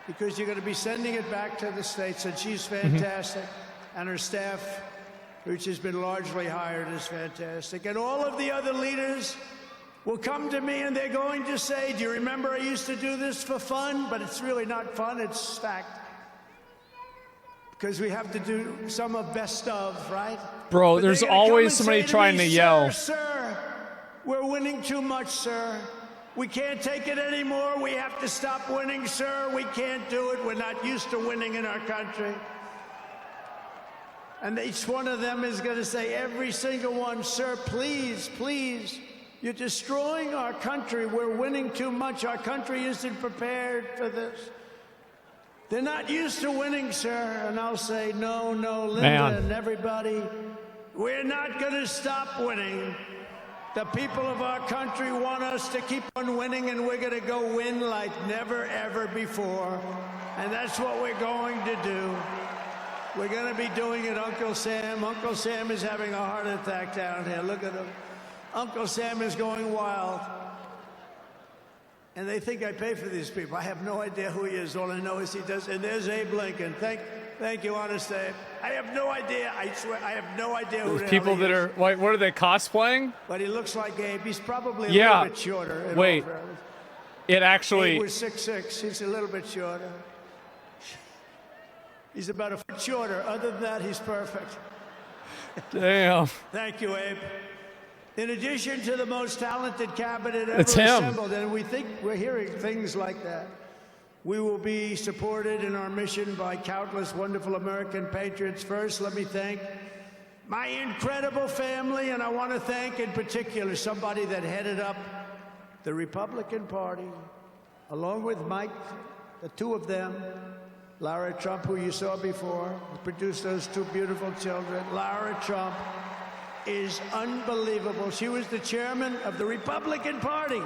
S1: because you're going to be sending it back to the states. And she's fantastic. And her staff, which has been largely hired, is fantastic. And all of the other leaders will come to me and they're going to say, do you remember I used to do this for fun? But it's really not fun, it's fact. Because we have to do some of best of, right?
S2: Bro,
S1: but
S2: there's always somebody trying to yell.
S1: Sir, we're winning too much, sir. We can't take it anymore. We have to stop winning, sir. We can't do it. We're not used to winning in our country. And each one of them is going to say, every single one, sir, please, please, you're destroying our country. We're winning too much. Our country isn't prepared for this. They're not used to winning, sir. And I'll say, no, Linda and everybody, we're not going to stop winning. The people of our country want us to keep on winning, and we're going to go win like never, ever before. And that's what we're going to do. We're going to be doing it, Uncle Sam. Uncle Sam is having a heart attack down here. Look at him. Uncle Sam is going wild. And they think I pay for these people. I have no idea who he is. All I know is he does. And there's Abe Lincoln. Thank you, Honest Abe. I have no idea. I swear, I have no idea who the
S2: There's people
S1: hell he
S2: that
S1: is.
S2: are like, what are they cosplaying?
S1: But he looks like Abe. He's probably a
S2: Yeah.
S1: little bit shorter. in
S2: Wait.
S1: all fairness.
S2: It actually.
S1: Abe was 6'6". He's a little bit shorter. He's about a foot shorter. Other than that, he's perfect.
S2: Damn.
S1: Thank you, Abe. In addition to the most talented cabinet ever
S2: It's him.
S1: assembled, and we think we're hearing things like that, we will be supported in our mission by countless wonderful American patriots. First, let me thank my incredible family, and I want to thank in particular somebody that headed up the Republican Party, along with Mike, the two of them, Lara Trump, who you saw before, who produced those two beautiful children. Lara Trump is unbelievable. She was the chairman of the Republican Party.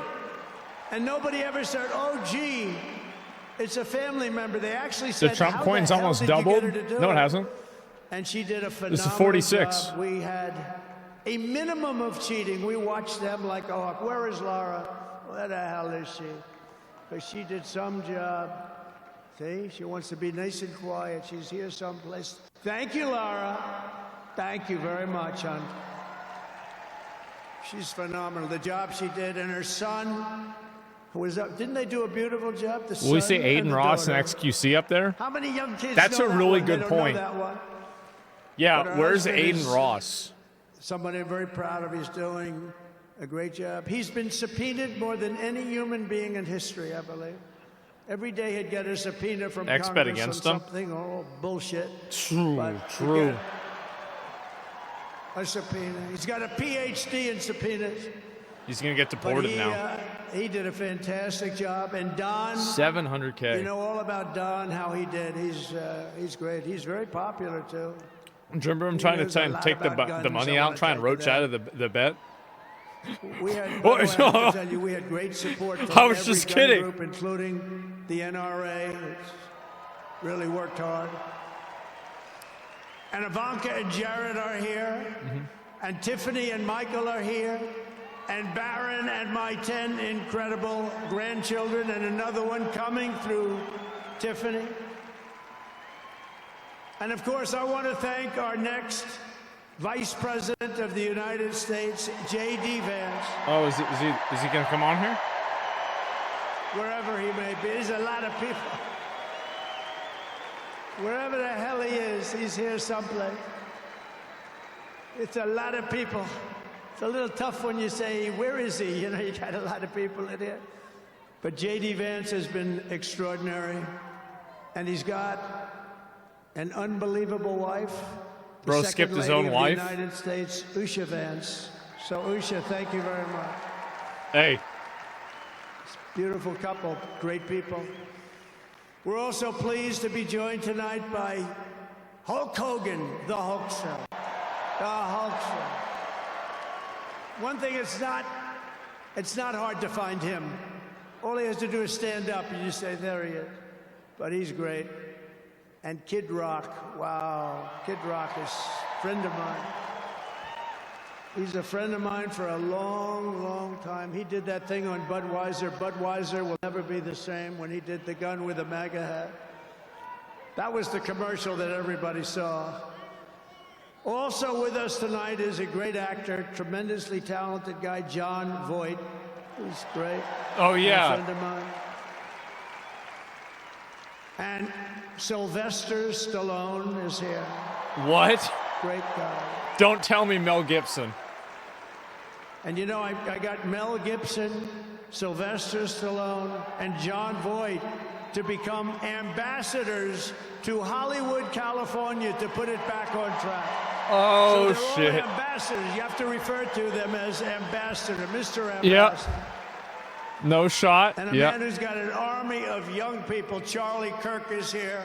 S1: And nobody ever said, oh, gee, it's a family member. They actually said,
S2: The Trump
S1: how
S2: coin's
S1: the hell
S2: almost
S1: did you
S2: doubled.
S1: get her to do
S2: No, it hasn't.
S1: And she did a
S2: This
S1: phenomenal
S2: is 46.
S1: job. We had a minimum of cheating. We watched them like a hawk. Where is Laura? Where the hell is she? Because she did some job. See, she wants to be nice and quiet. She's here someplace. Thank you, Laura. Thank you very much, hon. She's phenomenal. The job she did, and her son, who was up. Didn't they do a beautiful job? The
S2: Will we
S1: son
S2: see
S1: and
S2: Aiden
S1: the
S2: Ross and
S1: daughter.
S2: XQC up there?
S1: How many young kids
S2: That's
S1: know
S2: a
S1: that
S2: really
S1: one?
S2: good
S1: They don't know
S2: point.
S1: that one.
S2: Yeah,
S1: But her
S2: where's
S1: husband
S2: Aiden
S1: is
S2: Ross?
S1: Somebody I'm very proud of. He's doing a great job. He's been subpoenaed more than any human being in history, I believe. Every day he'd get a subpoena from
S2: Expert
S1: Congress
S2: against
S1: on
S2: him.
S1: something, oh, bullshit.
S2: True,
S1: But he
S2: true.
S1: got a subpoena. He's got a PhD in subpoenas.
S2: He's gonna get
S1: But
S2: deported now.
S1: he did a fantastic job. And Don,
S2: 700K.
S1: you know all about Don, how he did. He's great. He's very popular, too.
S2: Remember him
S1: He
S2: trying to
S1: knows a lot
S2: take the
S1: about guns.
S2: money
S1: I
S2: out,
S1: wanna
S2: try and
S1: take
S2: roach
S1: that.
S2: out of the bet?
S1: We had,
S2: Oh,
S1: by the way, I have to tell you, we had great support from
S2: I was
S1: every
S2: just
S1: gun
S2: kidding.
S1: group, including the NRA. It's really worked hard. And Ivanka and Jared are here. And Tiffany and Michael are here. And Barron and my 10 incredible grandchildren, and another one coming through Tiffany. And of course, I want to thank our next Vice President of the United States, J.D. Vance.
S2: Oh, is he gonna come on here?
S1: Wherever he may be. There's a lot of people. Wherever the hell he is, he's here someplace. It's a lot of people. It's a little tough when you say, where is he? You know, you got a lot of people in here. But J.D. Vance has been extraordinary. And he's got an unbelievable wife. The
S2: Bro
S1: second
S2: skipped his
S1: lady
S2: own
S1: of the
S2: wife?
S1: United States, Usha Vance. So, Usha, thank you very much.
S2: Hey.
S1: Beautiful couple, great people. We're also pleased to be joined tonight by Hulk Hogan, the Hulkster. The Hulkster. One thing, it's not hard to find him. All he has to do is stand up and you say, there he is. But he's great. And Kid Rock, wow. Kid Rock is a friend of mine. He's a friend of mine for a long, long time. He did that thing on Budweiser. Budweiser will never be the same when he did the gun with a MAGA hat. That was the commercial that everybody saw. Also with us tonight is a great actor, tremendously talented guy, Jon Voight. He's great.
S2: Oh, yeah.
S1: A friend of mine. And Sylvester Stallone is here.
S2: What?
S1: Great guy.
S2: Don't tell me Mel Gibson.
S1: And you know, I got Mel Gibson, Sylvester Stallone, and Jon Voight to become ambassadors to Hollywood, California, to put it back on track.
S2: Oh,
S1: so
S2: shit.
S1: All ambassadors. You have to refer to them as ambassador, Mr. Ambassador.
S2: Yep. No shot.
S1: And a
S2: Yep.
S1: man who's got an army of young people, Charlie Kirk, is here.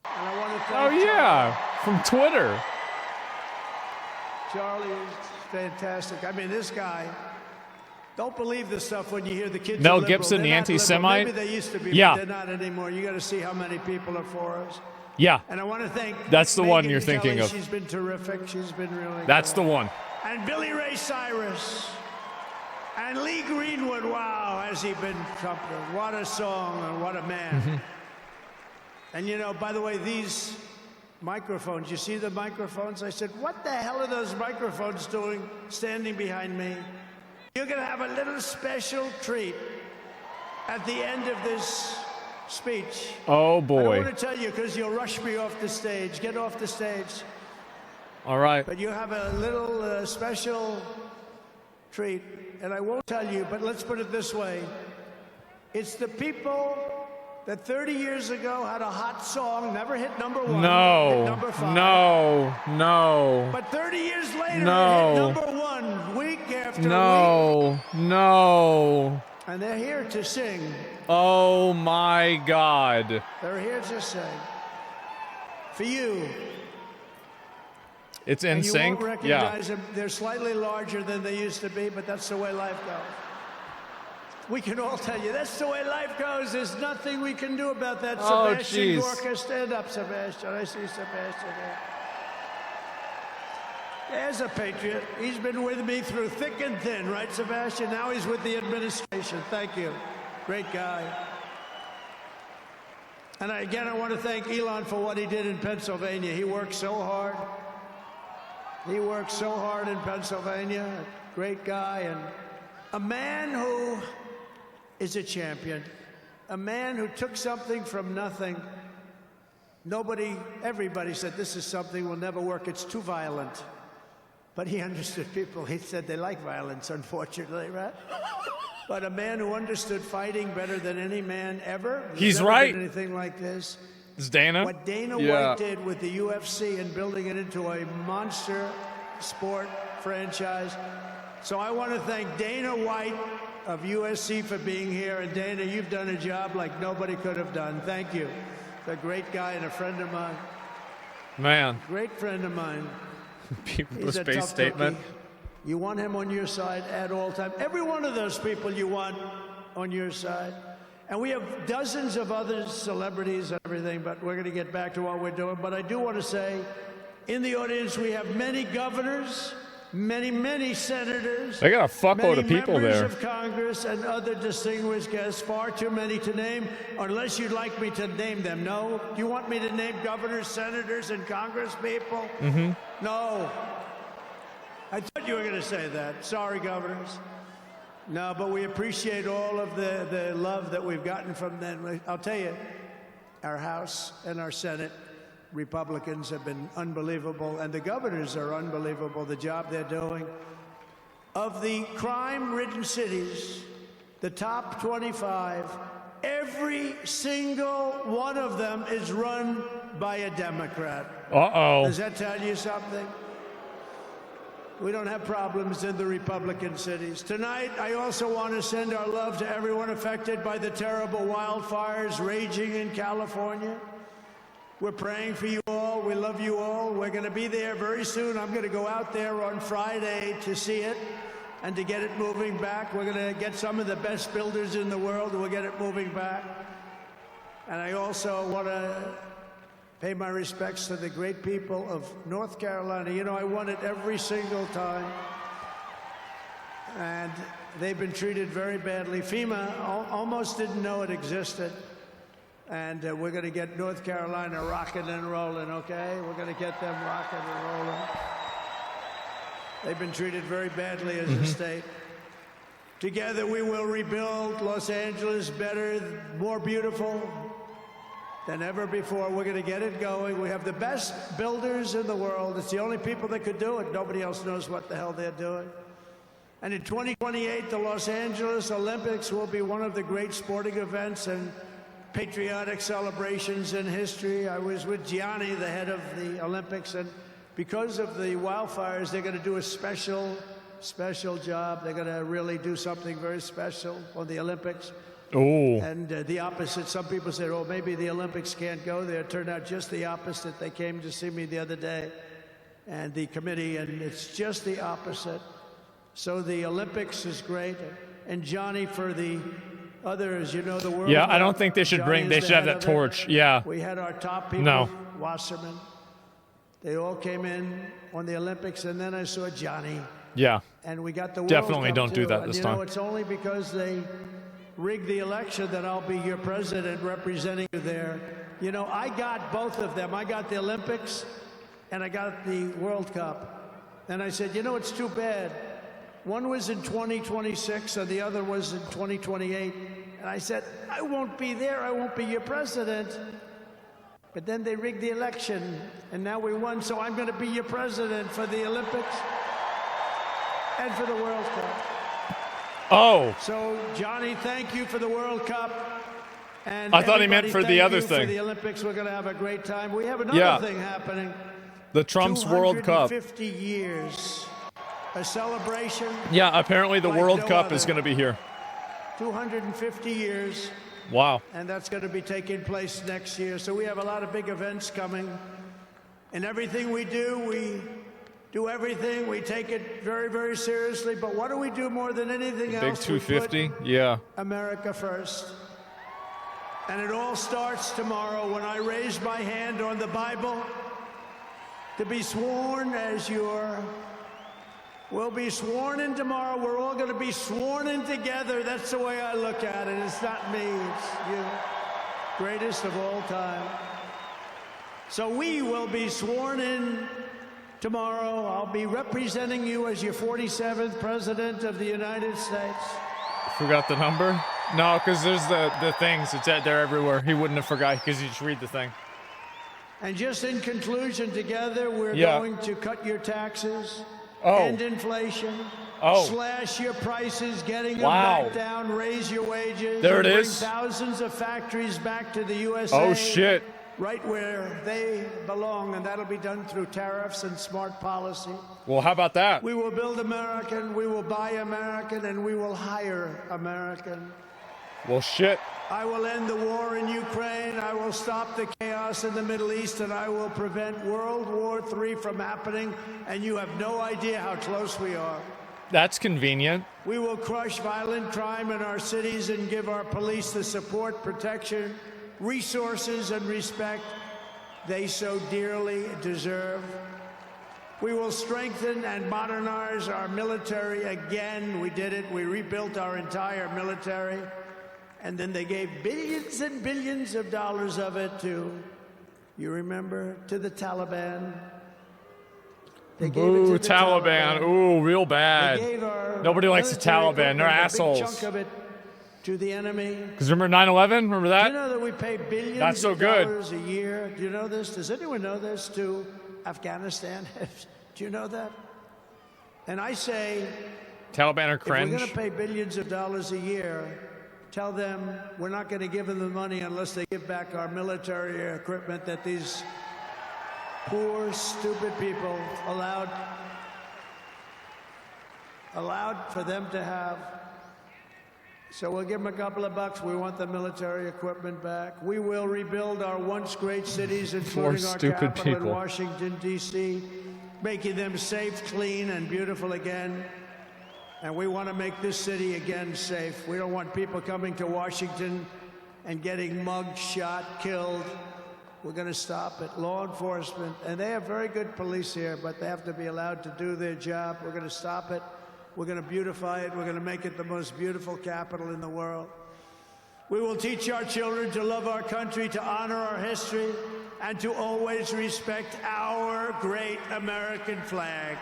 S1: And I want to thank
S2: Oh, yeah. From Twitter.
S1: Charlie is fantastic. I mean, this guy, don't believe this stuff when you hear the kids
S2: Mel
S1: are liberal.
S2: Gibson,
S1: They're
S2: the
S1: not
S2: anti-Semite?
S1: liberal. Maybe they used to be,
S2: Yeah.
S1: but they're not anymore. You got to see how many people are for us.
S2: Yeah.
S1: And I want to thank
S2: That's the one
S1: Megyn
S2: you're
S1: Kelly.
S2: thinking of.
S1: She's been terrific. She's been really
S2: That's
S1: good.
S2: the one.
S1: And Billy Ray Cyrus. And Lee Greenwood, wow, has he been something. What a song and what a man.
S2: Mm-hmm.
S1: And you know, by the way, these microphones. You see the microphones? I said, what the hell are those microphones doing standing behind me? You're going to have a little special treat at the end of this speech.
S2: Oh,
S1: I
S2: boy.
S1: don't want to tell you because you'll rush me off the stage. Get off the stage.
S2: All right.
S1: But you have a little special treat, and I won't tell you, but let's put it this way. It's the people that 30 years ago had a hot song, never hit #1, hit number 5.
S2: No.
S1: But 30 years later,
S2: No.
S1: it hit #1 week after week.
S2: No.
S1: And they're here to sing.
S2: Oh, my God.
S1: They're here to sing. For you.
S2: It's in
S1: and you
S2: sync?
S1: won't recognize them. They're slightly larger than they used to be, but that's the way life goes. We can all tell you, that's the way life goes. There's nothing we can do about that.
S2: Oh,
S1: Sebastian
S2: jeez.
S1: Gorka, stand up, Sebastian. I see Sebastian there. There's a patriot. He's been with me through thick and thin, right, Sebastian? Now he's with the administration. Thank you. Great guy. And again, I want to thank Elon for what he did in Pennsylvania. He worked so hard. He worked so hard in Pennsylvania. A great guy and a man who is a champion. A man who took something from nothing. Everybody said this is something will never work. It's too violent. But he understood people. He said they like violence, unfortunately, right? But a man who understood fighting better than any man ever.
S2: He's
S1: never
S2: right.
S1: did anything like this.
S2: It's Dana.
S1: What Dana
S2: Yeah.
S1: White did with the UFC and building it into a monster sport franchise. So I want to thank Dana White of USC for being here. And Dana, you've done a job like nobody could have done. Thank you. A great guy and a friend of mine.
S2: Man.
S1: Great friend of mine.
S2: People
S1: He's a
S2: space
S1: tough
S2: statement.
S1: cookie. You want him on your side at all times. Every one of those people you want on your side. And we have dozens of other celebrities and everything, but we're going to get back to what we're doing. But I do want to say, in the audience, we have many governors, many senators.
S2: They got a fuckload of
S1: many
S2: people
S1: members
S2: there.
S1: of Congress and other distinguished guests. Far too many to name, unless you'd like me to name them. No? Do you want me to name governors, senators, and Congress people?
S2: Mm-hmm.
S1: No. I thought you were going to say that. Sorry, governors. No, but we appreciate all of the love that we've gotten from them. I'll tell you, our House and our Senate Republicans have been unbelievable, and the governors are unbelievable, the job they're doing. Of the crime-ridden cities, the top 25, every single one of them is run by a Democrat.
S2: Uh-oh.
S1: Does that tell you something? We don't have problems in the Republican cities. Tonight, I also want to send our love to everyone affected by the terrible wildfires raging in California. We're praying for you all. We love you all. We're going to be there very soon. I'm going to go out there on Friday to see it and to get it moving back. We're going to get some of the best builders in the world, and we'll get it moving back. And I also want to pay my respects to the great people of North Carolina. You know, I won it every single time. And they've been treated very badly. FEMA almost didn't know it existed. And we're going to get North Carolina rocking and rolling, okay? We're going to get them rocking and rolling. They've been treated very badly as a state. Together we will rebuild Los Angeles better, more beautiful than ever before. We're going to get it going. We have the best builders in the world. It's the only people that could do it. Nobody else knows what the hell they're doing. And in 2028, the Los Angeles Olympics will be one of the great sporting events and patriotic celebrations in history. I was with Gianni, the head of the Olympics, and because of the wildfires, they're going to do a special job. They're going to really do something very special on the Olympics.
S2: Oh.
S1: And the opposite. Some people said, oh, maybe the Olympics can't go there. It turned out just the opposite. They came to see me the other day, and the committee, and it's just the opposite. So the Olympics is great. And Johnny, for the others, you know, the world.
S2: Yeah, I don't think they should they should have that torch. Yeah.
S1: We had our top people,
S2: No.
S1: Wasserman. They all came in on the Olympics, and then I saw Johnny.
S2: Yeah.
S1: And we got the World
S2: Definitely
S1: Cup
S2: don't do
S1: too.
S2: that
S1: And
S2: this
S1: you
S2: time.
S1: know, it's only because they rig the election, that I'll be your president representing you there. You know, I got both of them. I got the Olympics and I got the World Cup. And I said, you know, it's too bad. One was in 2026 and the other was in 2028. And I said, I won't be there. I won't be your president. But then they rigged the election, and now we won, so I'm going to be your president for the Olympics and for the World Cup.
S2: Oh.
S1: So, Johnny, thank you for the World Cup. And
S2: I thought he meant for the other thing.
S1: For the Olympics, we're going to have a great time. We have another thing happening.
S2: The Trump's World Cup.
S1: 250 years. A celebration.
S2: Yeah, apparently the World Cup is going to be here.
S1: 250 years.
S2: Wow.
S1: And that's going to be taking place next year. So we have a lot of big events coming. And everything we do everything. We take it very, very seriously. But what do we do more than anything else?
S2: Big 250? Yeah.
S1: America first. And it all starts tomorrow when I raise my hand on the Bible to be sworn as we'll be sworn in tomorrow. We're all going to be sworn in together. That's the way I look at it. It's not me. It's you. Greatest of all time. So we will be sworn in tomorrow. I'll be representing you as your 47th President of the United States.
S2: Forgot the number? No, because there's the things. It's there everywhere. He wouldn't have forgot because you just read the thing.
S1: And just in conclusion, together, we're going to cut your taxes. End inflation, slash your prices, getting them back down, raise your wages.
S2: There it
S1: bring
S2: is.
S1: Thousands of factories back to the USA.
S2: Oh, shit.
S1: Right where they belong, and that'll be done through tariffs and smart policy.
S2: Well, how about that?
S1: We will build American, we will buy American, and we will hire American.
S2: Well, shit.
S1: I will end the war in Ukraine. I will stop the chaos in the Middle East, and I will prevent World War III from happening. And you have no idea how close we are.
S2: That's convenient.
S1: We will crush violent crime in our cities and give our police the support, protection, resources, and respect they so dearly deserve. We will strengthen and modernize our military again. We did it. We rebuilt our entire military. And then they gave billions and billions of dollars of it to, you remember, to the Taliban. They gave it to the Taliban.
S2: Ooh, real bad. Nobody likes the Taliban. They're assholes.
S1: A big chunk of it to the enemy.
S2: Because remember 9/11? Remember that?
S1: Do you know that we pay billions of dollars a year? Do you know this? Does anyone know this? To Afghanistan? Do you know that? And I say,
S2: Taliban are cringe.
S1: If we're going to pay billions of dollars a year, tell them we're not going to give them the money unless they give back our military equipment that these poor, stupid people allowed for them to have. So we'll give them a couple of bucks. We want the military equipment back. We will rebuild our once great cities, including our capital in Washington, D.C., making them safe, clean, and beautiful again. And we want to make this city again safe. We don't want people coming to Washington and getting mugged, shot, killed. We're going to stop it. Law enforcement, and they have very good police here, but they have to be allowed to do their job. We're going to stop it. We're going to beautify it. We're going to make it the most beautiful capital in the world. We will teach our children to love our country, to honor our history, and to always respect our great American flag.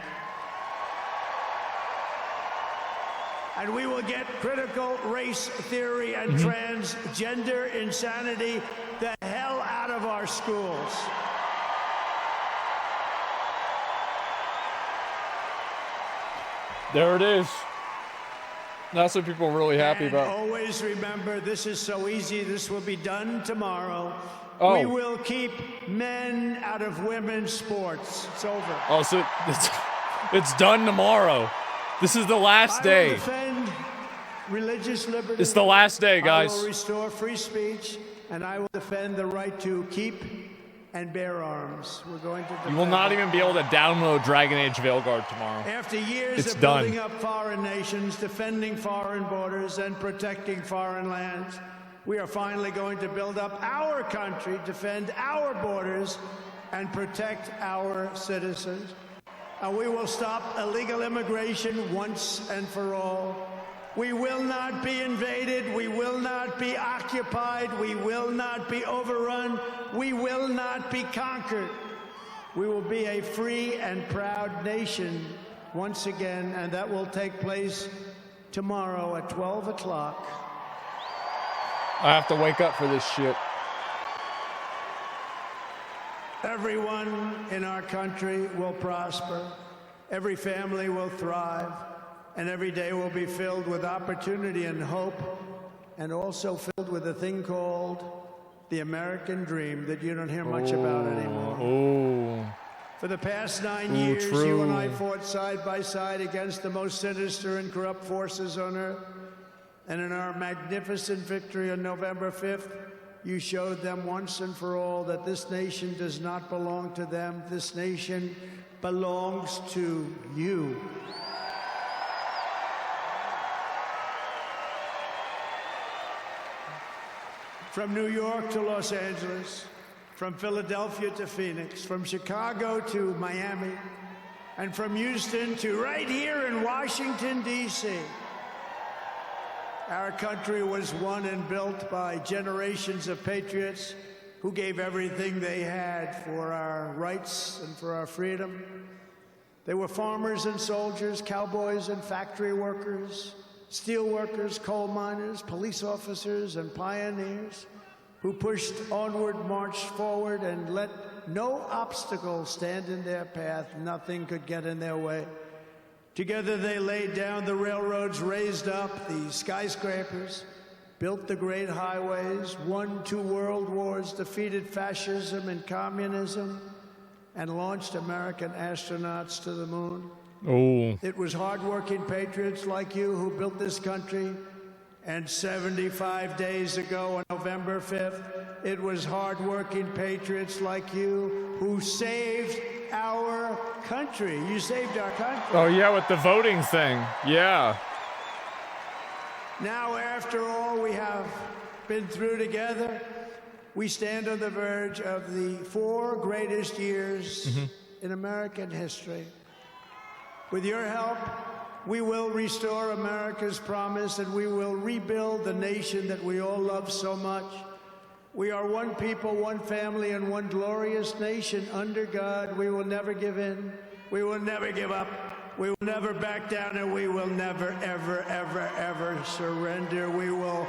S1: And we will get critical race theory and transgender insanity the hell out of our schools.
S2: There it is. That's what people are really happy about.
S1: Always remember, this is so easy. This will be done tomorrow.
S2: Oh.
S1: We will keep men out of women's sports. It's over.
S2: Oh, so it's done tomorrow. This is the last day.
S1: I will defend religious liberty.
S2: It's the last day, guys.
S1: I will restore free speech, and I will defend the right to keep and bear arms. We're going to defend.
S2: You will not even be able to download Dragon Age Veilguard tomorrow.
S1: After years
S2: it's
S1: of
S2: done.
S1: building up foreign nations, defending foreign borders, and protecting foreign lands, we are finally going to build up our country, defend our borders, and protect our citizens. And we will stop illegal immigration once and for all. We will not be invaded. We will not be occupied. We will not be overrun. We will not be conquered. We will be a free and proud nation once again, and that will take place tomorrow at 12 o'clock.
S2: I have to wake up for this shit.
S1: Everyone in our country will prosper. Every family will thrive. And every day will be filled with opportunity and hope, and also filled with a thing called the American dream that you don't hear much about anymore. For the past 9 years, you and I fought side by side against the most sinister and corrupt forces on earth. And in our magnificent victory on November 5th, you showed them once and for all that this nation does not belong to them. This nation belongs to you. From New York to Los Angeles, from Philadelphia to Phoenix, from Chicago to Miami, and from Houston to right here in Washington, D.C. Our country was won and built by generations of patriots who gave everything they had for our rights and for our freedom. They were farmers and soldiers, cowboys and factory workers, steel workers, coal miners, police officers, and pioneers who pushed onward, marched forward, and let no obstacle stand in their path. Nothing could get in their way. Together they laid down the railroads, raised up the skyscrapers, built the great highways, won 2 world wars, defeated fascism and communism, and launched American astronauts to the moon. It was hardworking patriots like you who built this country. And 75 days ago, on November 5th, it was hardworking patriots like you who saved our country. You saved our country.
S2: Oh, yeah, with the voting thing. Yeah.
S1: Now, after all we have been through together, we stand on the verge of the 4 greatest years in American history. With your help, we will restore America's promise, and we will rebuild the nation that we all love so much. We are one people, one family, and one glorious nation under God. We will never give in. We will never give up. We will never back down, and we will never, ever, ever, ever surrender. We will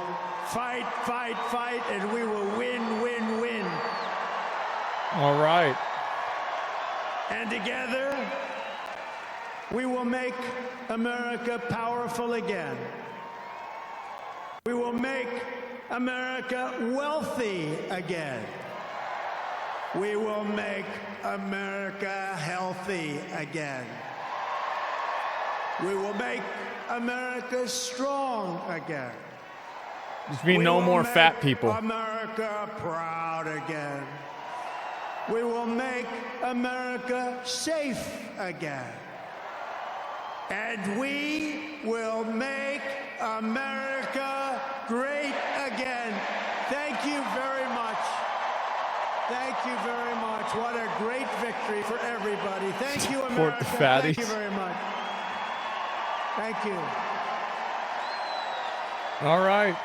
S1: fight, fight, fight, and we will win, win, win.
S2: All right.
S1: And together, we will make America powerful again. We will make America wealthy again. We will make America healthy again. We will make America strong again.
S2: There's be no more fat people.
S1: America proud again. We will make America safe again. And we will make America great again. Thank you very much. Thank you very much. What a great victory for everybody. Thank you, America. Thank you very much. Thank you.
S2: All right.